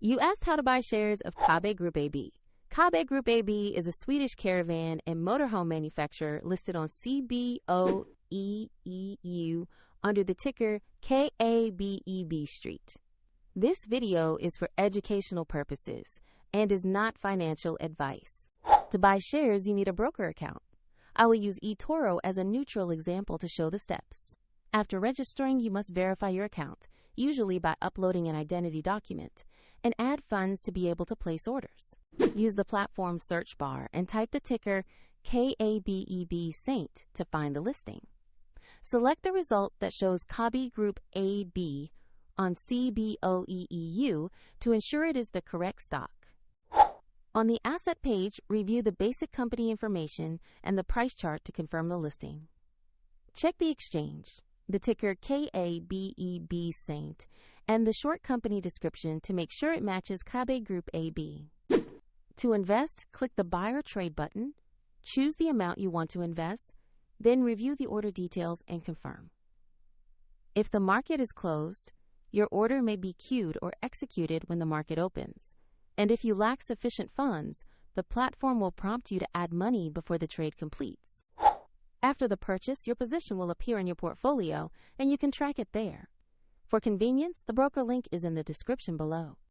You asked how to buy shares of Kabe Group AB. Kabe Group AB is a Swedish caravan and motorhome manufacturer listed on CBOE EU under the ticker KABEB.ST. This video is for educational purposes and is not financial advice. To buy shares, you need a broker account. I will use eToro as a neutral example to show the steps. After registering, you must verify your account, usually by uploading an identity document, and add funds to be able to place orders. Use the platform search bar and type the ticker KABEB.ST to find the listing. Select the result that shows Kabe Group AB on CBOE EU to ensure it is the correct stock. On the asset page, review the basic company information and the price chart to confirm the listing. Check the exchange, the ticker KABEB.ST, and the short company description to make sure it matches Kabe Group AB. To invest, click the Buy or Trade button, choose the amount you want to invest, then review the order details and confirm. If the market is closed, your order may be queued or executed when the market opens. And if you lack sufficient funds, the platform will prompt you to add money before the trade completes. After the purchase, your position will appear in your portfolio and you can track it there. For convenience, the broker link is in the description below.